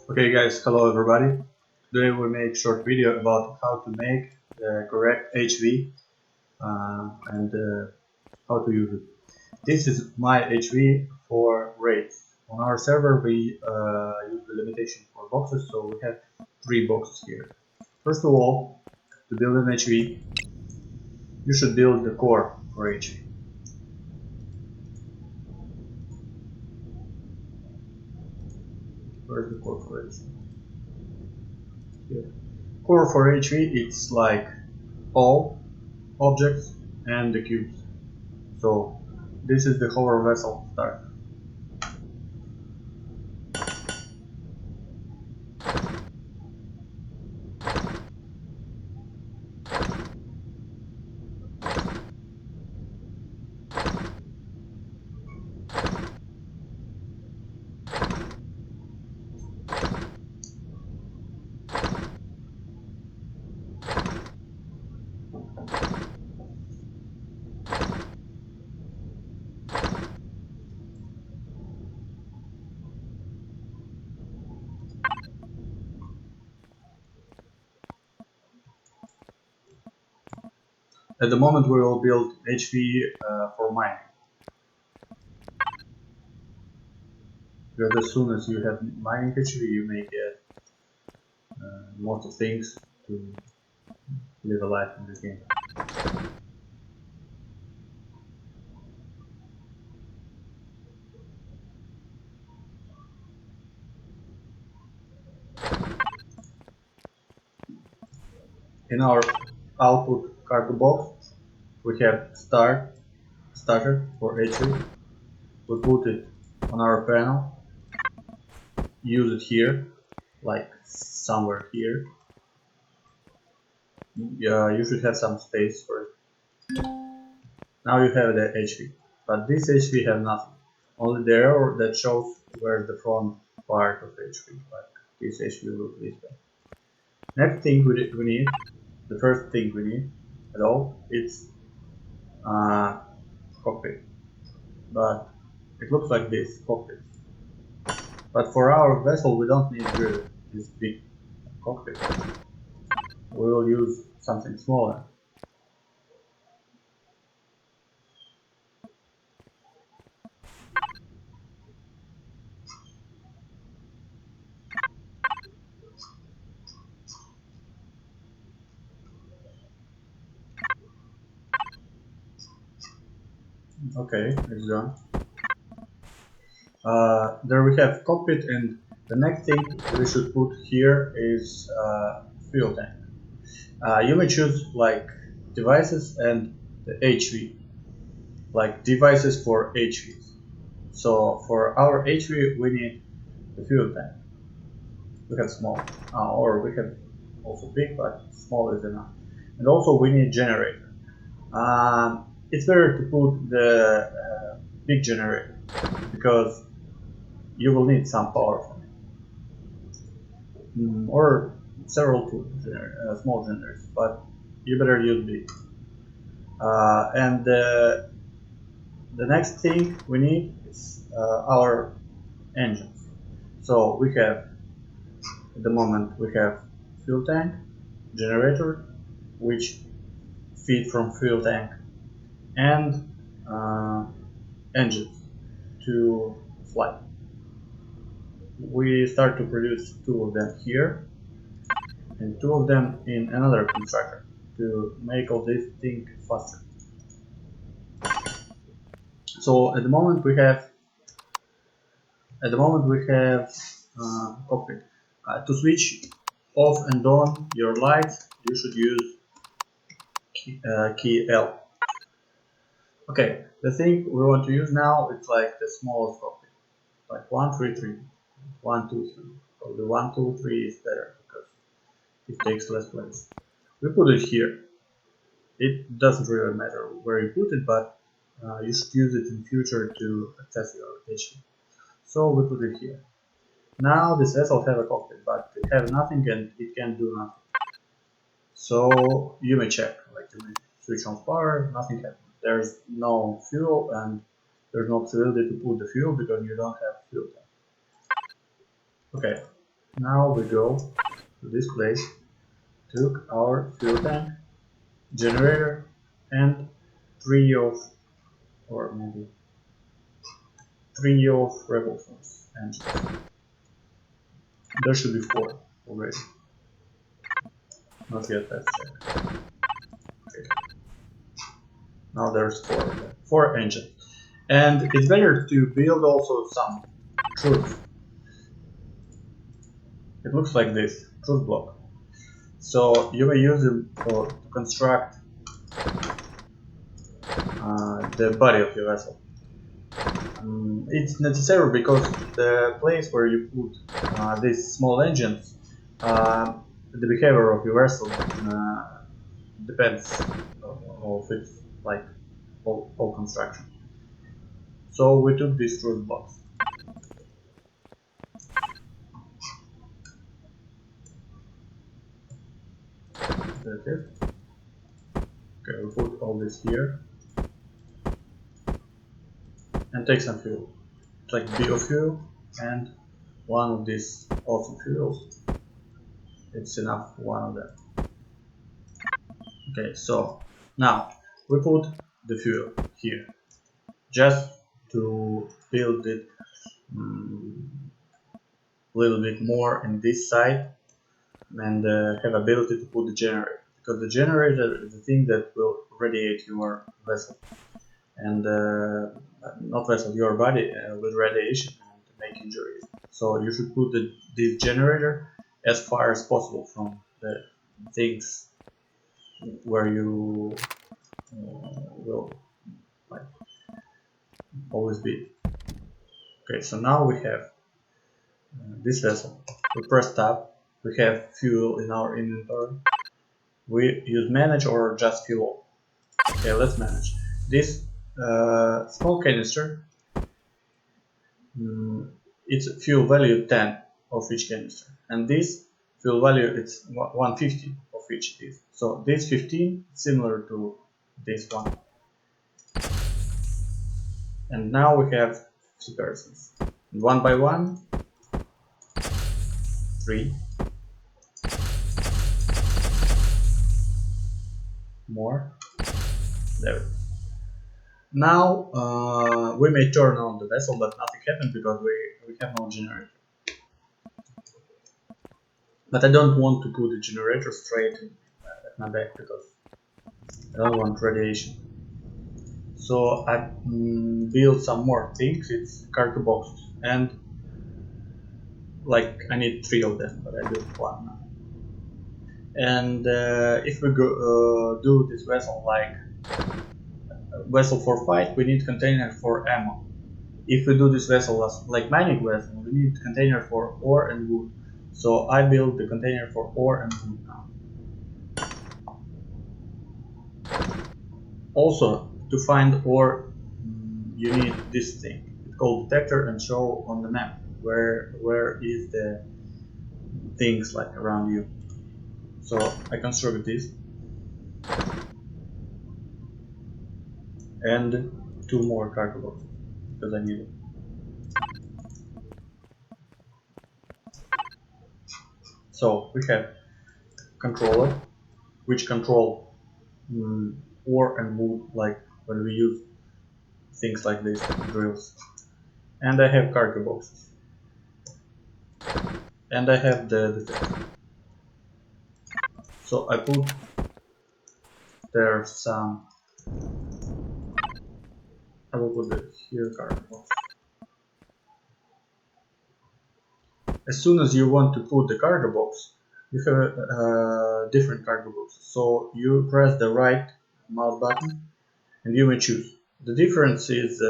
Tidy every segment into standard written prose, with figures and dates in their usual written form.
Okay guys, hello everybody. Today we make short video about how to make the correct HV and how to use it. This is my HV for raids. On our server we use the limitation for boxes, so we have 3 boxes here. First of all, to build an HV, you should build the core for HV. Where's the core for HV? Here. Core for HV, it's like all objects and the cubes. So this is the hover vessel start. At the moment we will build HV for mining. Because as soon as you have mining HV, you may get most of things to live a life in this game. In our output cargo box, we have starter for HV. We put it on our panel, use it here, like somewhere here. You should have some space for it. Now you have the HV, but this HV have nothing. Only the arrow that shows where the front part of HV, like this HV will be there. Next thing we need, the first thing we need at all, it's cockpit. But it looks like this cockpit. But for our vessel, we don't need really this big cockpit. We will use something smaller. Okay, it's done. There we have cockpit, and the next thing we should put here is fuel tank. You may choose like devices and the HV, like devices for HVs. So for our HV we need the fuel tank. We have small, or we have also big, but small is enough. And also we need generator. It's better to put the big generator because you will need some power from it, or several small generators, but you better use big. And the next thing we need is our engines. So we have, at the moment, we have fuel tank, generator, which feed from fuel tank, and engines to fly. We start to produce 2 of them here and 2 of them in another constructor to make all this thing faster. So at the moment we have cockpit. To switch off and on your lights, you should use key L. Okay, the thing we want to use now, it's like the smallest cockpit, like 1, 3, 3, 1, 2, 3. So the 1, 2, 3 is better because it takes less place. We put it here. It doesn't really matter where you put it, but you should use it in future to access your HV. So we put it here. Now this vessel have a cockpit, but it have nothing and it can do nothing. So you may check, like you may switch on power, nothing happens. There's no fuel and there's no possibility to put the fuel because you don't have fuel tank. Okay, Now we go to this place, took our fuel tank, generator, and three of, or maybe three of rebel force engines. There should be four already. Not yet, let's check. Okay. Now there's four engines. And it's better to build also some truth. It looks like this, truth block. So you may use it to construct the body of your vessel. It's necessary because the place where you put these small engines, the behavior of your vessel depends of its like all construction. So we took these truth blocks. That's it. Okay, we put all this here and take some fuel. It's like biofuel and one of these awesome fuels. It's enough for one of them. Okay, so now we put the fuel here just to build it a little bit more in this side and have ability to put the generator, because the generator is the thing that will radiate your vessel and not vessel, your body with radiation and make injuries. So you should put this generator as far as possible from the things where you will like always be. Okay, so now we have this vessel. We press tab, we have fuel in our inventory. We use manage or just fuel. Okay, let's manage. This small canister, it's fuel value 10 of each canister, and this fuel value it's 150 of each is. So this 15 similar to this one. And now we have 2 persons. One by one, 3 more. There. Now we may turn on the vessel, but nothing happened because we have no generator. But I don't want to put the generator straight at my back because I don't want radiation. So I built some more things. It's cargo boxes, and like I need 3 of them, but I built 1 now. And if we go do this vessel like vessel for fight, we need container for ammo. If we do this vessel as like mining vessel, we need container for ore and wood. So I built the container for ore and wood now. Also, to find ore, you need this thing. It's called detector and show on the map where is the things like around you. So I constructed this and 2 more cargo boxes because I need it. So we have controller which control ore and wood, like when we use things like this, drills. And I have cargo boxes. And I have the detector. So I put there some. I will put it here cargo box. As soon as you want to put the cargo box, you have different cargo boxes. So you press the right mouse button and you may choose. The difference is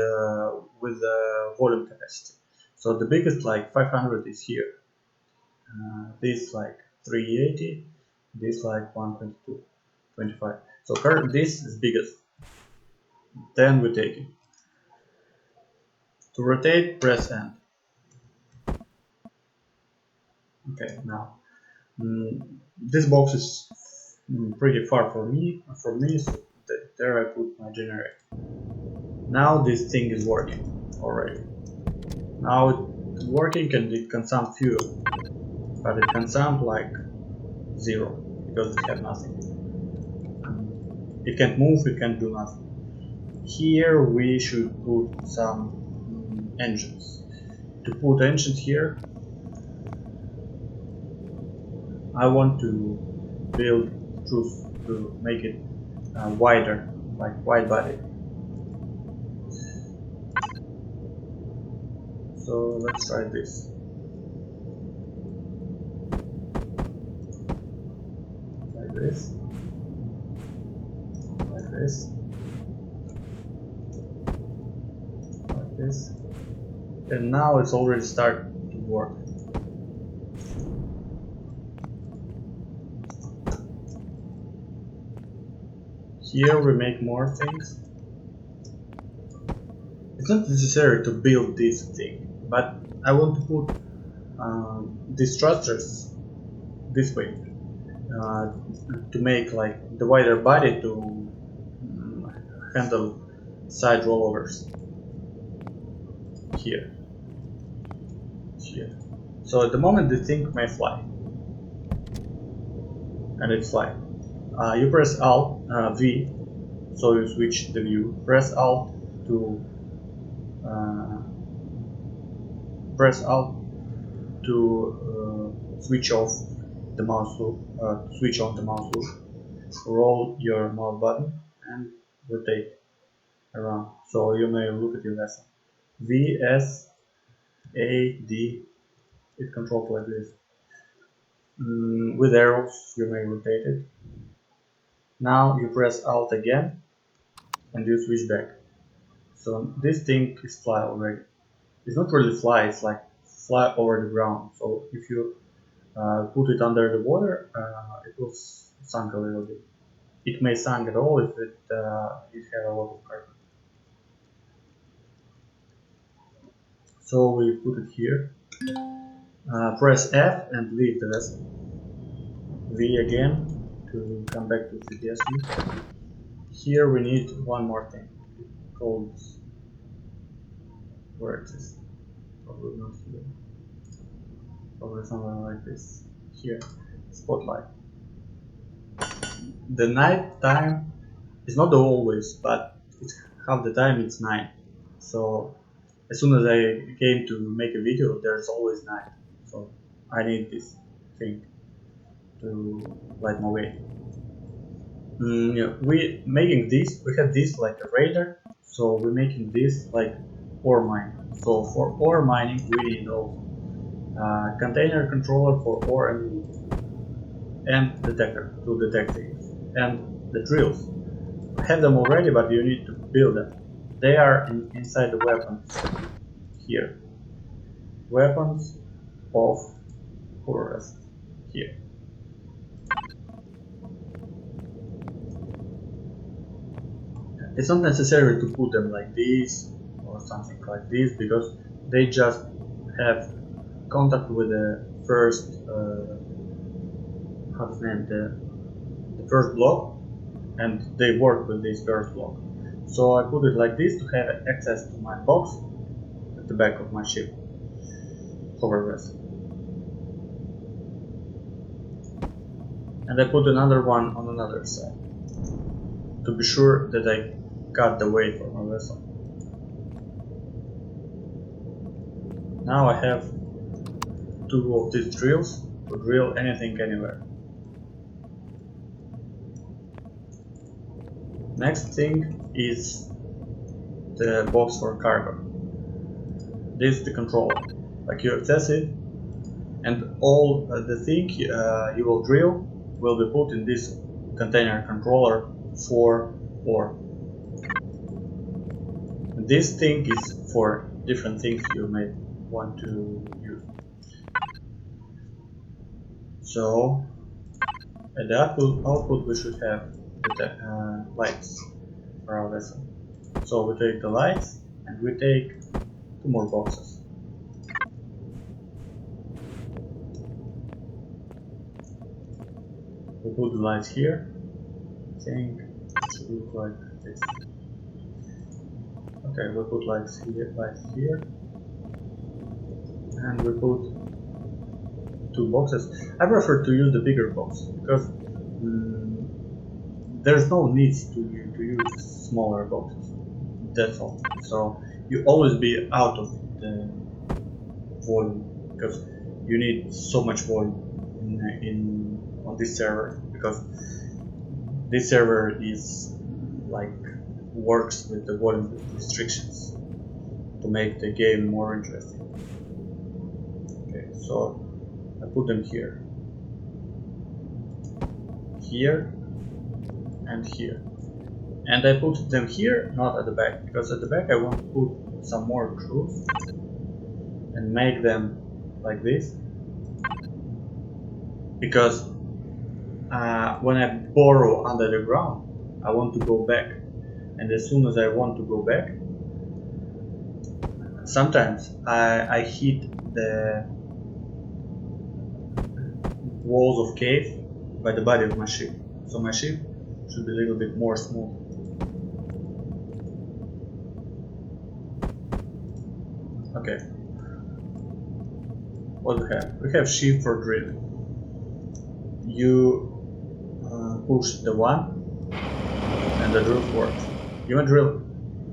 with the volume capacity. So the biggest like 500 is here. This like 380, this like 122, 25. So this is biggest. Then we take it. To rotate, press N. Okay, now this box is pretty far from me, so there I put my generator. Now this thing is working already. Now it's working and it consumes fuel. but it consumes like 0 because it has nothing. It can't move, it can't do nothing. Here we should put some engines. To put engines here, I want to build truss to make it wider, like wide body. So let's try this. Like this. Like this. Like this. And now it's already started to work. Here we make more things. It's not necessary to build this thing, but I want to put these thrusters this way to make like the wider body to handle side rollovers. Here. So at the moment the thing may fly, and it's flying. You press Alt V, so you switch the view. Press Alt to switch off the mouse wheel. Switch on the mouse wheel. Roll your mouse button and rotate around. So you may look at your vessel. V, S, A, D. It controls like this. With arrows you may rotate it. Now you press Alt again and you switch back. So this thing is fly already. It's not really fly, it's like fly over the ground. So if you put it under the water, it will sink a little bit. It may sink at all if it has a lot of carbon. So we put it here. Press F and leave the vessel. V again to come back to CTS view. Here we need one more thing called, where it is? Probably not here. Probably somewhere like this. Here, spotlight. The night time is not always, but it's half the time it's night. So as soon as I came to make a video, there's always night. So I need this thing to light my way. We making this. We have this like a radar. So we're making this like ore mining. So for ore mining, we need also container controller for ore and wood, and detector to detect things, and the drills. I have them already, but you need to build them. They are inside the weapons here. Weapons of forest here. It's not necessary to put them like this or something like this, because they just have contact with the first what's the name, the first block, and they work with this first block. So I put it like this to have access to my box at the back of my ship, hover vessel. And I put another one on another side to be sure that I cut the way for my vessel. Now I have 2 of these drills to drill anything anywhere. Next thing is the box for cargo. This is the controller. Like you access it, and all the thing you will drill will be put in this container controller for ore. This thing is for different things you may want to use. So at the output we should have the lights for our vessel. So we take the lights and we take 2 more boxes. We put the lights here. I think it should look like this. Okay, we put lights here, and we put two boxes. I prefer to use the bigger box because there's no need to use smaller boxes. That's all. So you always be out of the volume because you need so much volume on this server, because this server is like works with the volume restrictions to make the game more interesting. Okay, so I put them here, and here, and I put them here, not at the back, because at the back I want to put some more crews and make them like this, because when I burrow under the ground I want to go back, and as soon as I want to go back, sometimes I hit the walls of cave by the body of my ship, so my ship should be a little bit more smooth. Okay, what we have? We have shift for drilling. You push the one and the drill works. You can drill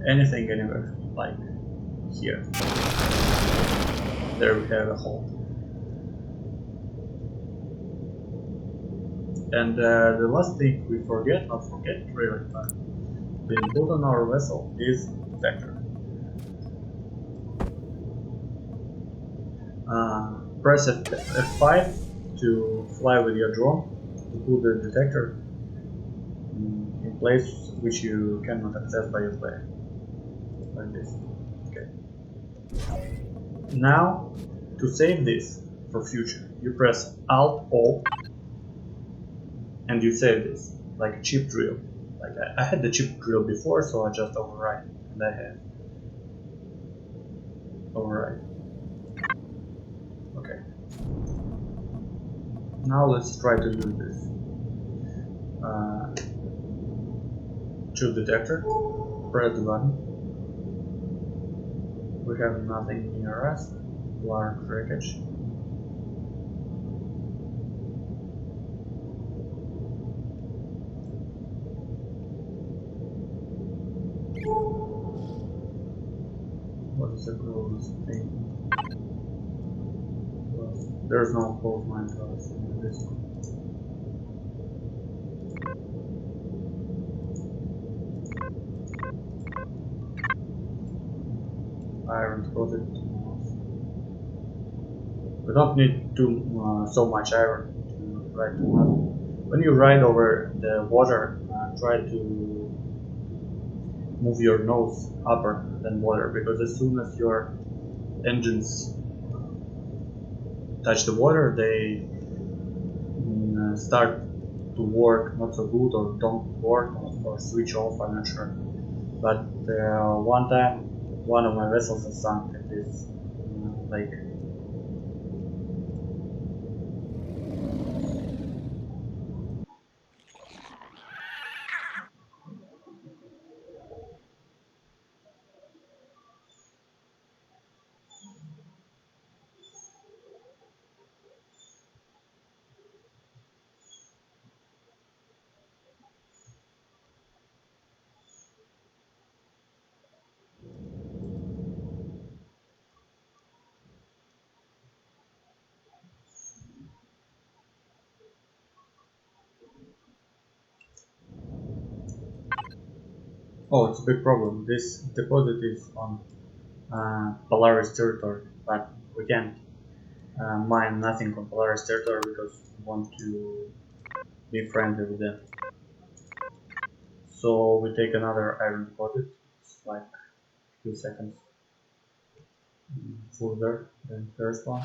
anything anywhere, like here. There we have a hole. And the last thing we not forget really, but being put on our vessel is detector. Press F5 to fly with your drone to put the detector in place which you cannot access by your player, like this. Okay. Now, to save this for future, you press Alt-O and you save this, like a chip drill. Like I had the chip drill before, so I just overwrite, and I have overwrite. Okay. Now let's try to use this. Choose detector, press the button. We have nothing near us. Large wreckage. What is the closest thing? There's no close mine to us in this one. Iron deposit. We don't need so much iron to ride the water. When you ride over the water, try to move your nose upper than water, because as soon as your engines touch the water, they start to work not so good, or don't work, or switch off, I'm not sure. But one time one of my vessels has sunk at this lake. Oh, it's a big problem. This deposit is on Polaris territory, but we can't mine nothing on Polaris territory because we want to be friendly with them. So we take another iron deposit. It's like a few seconds further than the first one.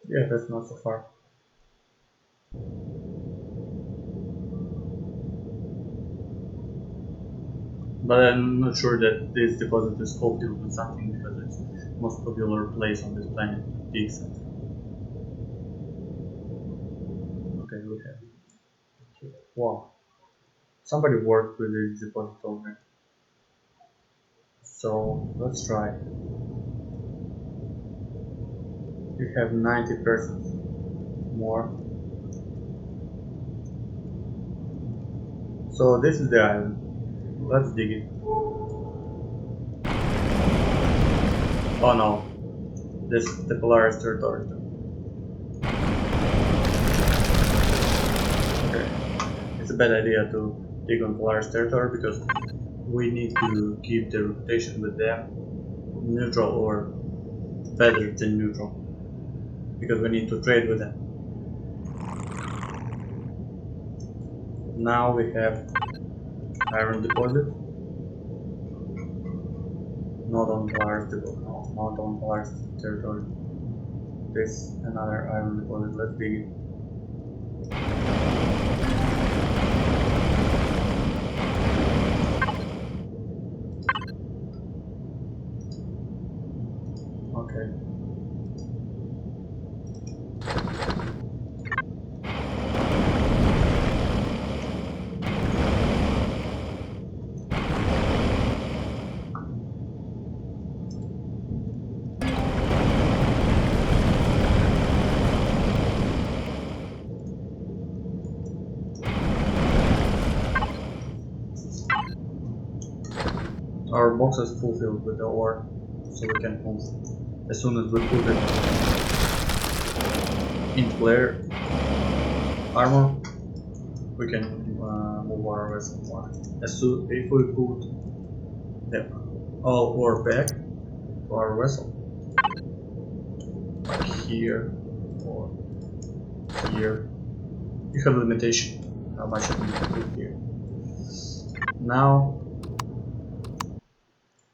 Yeah, that's not so far. But I'm not sure that this deposit is co-filled with something because it's the most popular place on this planet, the X. Okay, we have it. Wow. Somebody worked with this deposit already. So let's try. We have 90% more. So this is the island. Let's dig it. Oh no, this is the Polaris territory. Okay, it's a bad idea to dig on Polaris territory because we need to keep the reputation with them neutral or better than neutral because we need to trade with them. Now we have iron deposit. Not on Polaris deposit, no, not on Polaris territory. This another iron deposit. Let's dig it. Okay. Our box is fulfilled with the ore, so we can move. As soon as we put it in player armor, we can move our vessel more. As soon if we put the all ore back to our vessel, like here or here, you have limitation how much you can put here. Now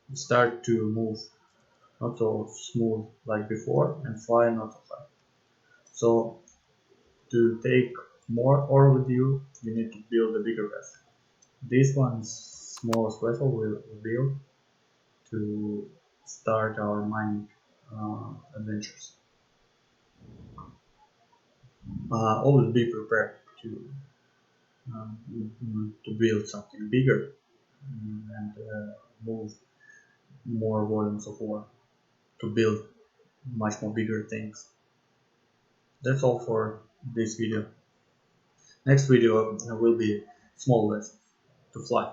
we start to move not so smooth like before and fly not so fast. So to take more ore with you, you need to build a bigger vessel. This one's smallest vessel we'll build to start our mining adventures. Always be prepared to build something bigger and move more volumes of ore to build much more bigger things. That's all for this video. Next video will be small vessels to fly.